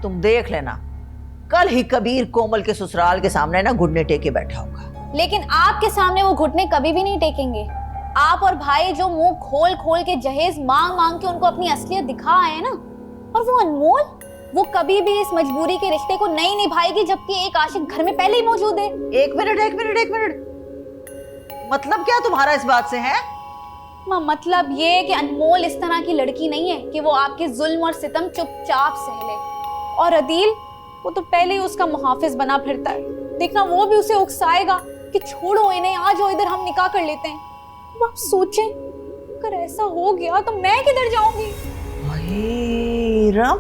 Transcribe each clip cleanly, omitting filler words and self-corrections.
तुम देख लेना, कल ही कबीर कोमल के ससुराल के सामने ना घुटने टेके बैठा होगा। लेकिन आपके सामने वो घुटने कभी भी नहीं टेकेंगे। आप और भाई जो मुंह खोल खोल के जहेज मांग मांग के उनको अपनी असलियत दिखा आए हैं ना, और वो अनमोल, वो कभी भी इस मजबूरी के रिश्ते को नहीं निभाएगी जबकि एक आशिक घर में पहले ही मौजूद है। एक मिनट, मतलब क्या तुम्हारा इस बात से है? मतलब ये कि अनमोल इस तरह की लड़की नहीं है कि वो आपके जुल्म और सितम चुपचाप सह ले। और अदील, वो तो पहले ही उसका मुहाफिज बना फिरता है। देखना वो भी उसे उकसाएगा कि छोड़ो इन्हें, आ जाओ इधर, हम निकाह कर लेते हैं। अब आप सोचें, अगर ऐसा हो गया तो मैं किधर जाऊंगी? रम,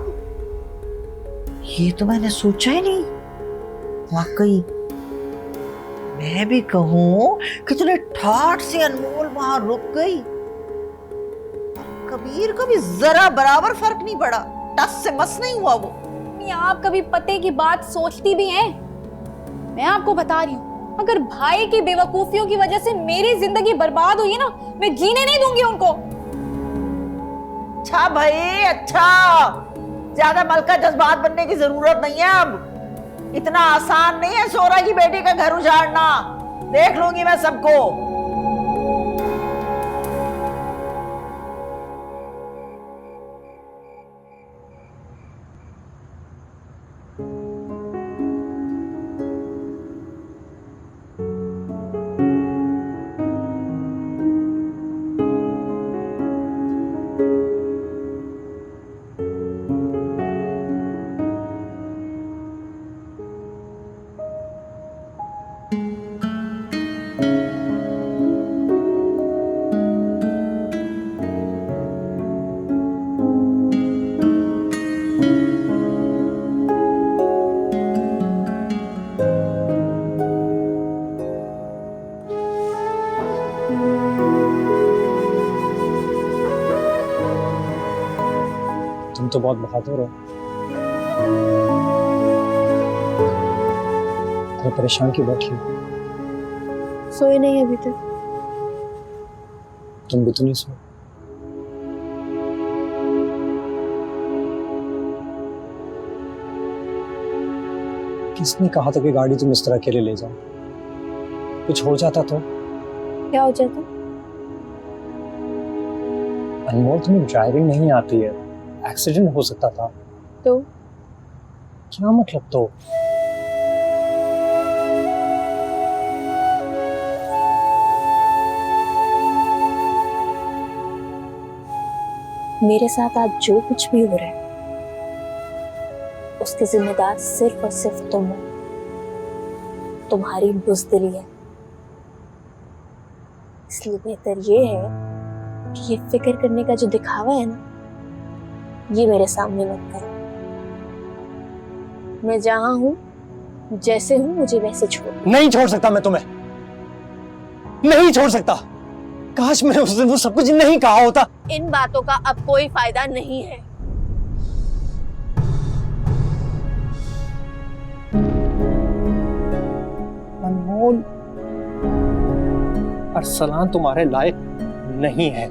ये तो मैंने सोचा ही नहीं। वाकई मैं भी कहूं कितने ठाठ से अनमोल वहां रुक गई। कबीर को भी जरा बराबर फर्क नहीं पड़ा, टस से मस नहीं हुआ वो। आप कभी पते की बात सोचती भी हैं? मैं आपको बता रही हूँ, अगर भाई की बेवकूफियों की वजह से मेरी जिंदगी बर्बाद हुई है ना, मैं जीने नहीं दूंगी उनको। अच्छा भाई, अच्छा, ज्यादा मलका जज्बात बनने की जरूरत नहीं है। अब इतना आसान नहीं है सोरा की बेटी का घर उजाड़ना। देख लूंगी मैं सबको। तुम तो बहुत बहादुर हो। तो परेशान क्यों बैठी हो? सोए नहीं अभी तक। तुम भी तो नहीं सो। किसने कहा था कि गाड़ी तुम इस तरह अकेले ले जाओ? कुछ हो जाता तो? क्या हो जाता? अनमोल, तुम्हें ड्राइविंग नहीं आती है, एक्सीडेंट हो सकता था। तो क्या मतलब तो? मेरे साथ आज जो कुछ भी हो रहा है उसके जिम्मेदार सिर्फ और सिर्फ तुम हो। तुम्हारी बुज़दिली है। इसलिए बेहतर ये है कि ये फिक्र करने का जो दिखावा है ना, ये मेरे सामने मत करो। मैं जहां हूं, जैसे हूं, मुझे वैसे छोड़। नहीं छोड़ सकता मैं तुम्हें, नहीं छोड़ सकता। काश मैंने उस दिन वो सब कुछ नहीं कहा होता। इन बातों का अब कोई फायदा नहीं है। अनमोल, अरसलान तुम्हारे लायक नहीं है।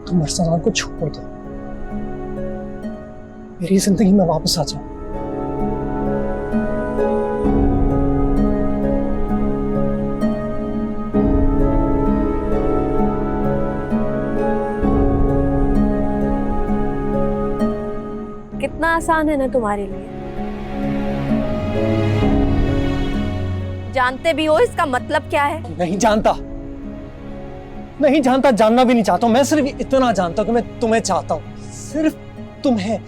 तुम अरसलान को छोड़ दो, मेरी जिंदगी में वापस आ जाओ। कितना आसान है ना तुम्हारे लिए। जानते भी हो इसका मतलब क्या है? नहीं जानता, नहीं जानता, जानना भी नहीं चाहता हूं। मैं सिर्फ इतना जानता हूं कि मैं तुम्हें चाहता हूं, सिर्फ तुम्हें।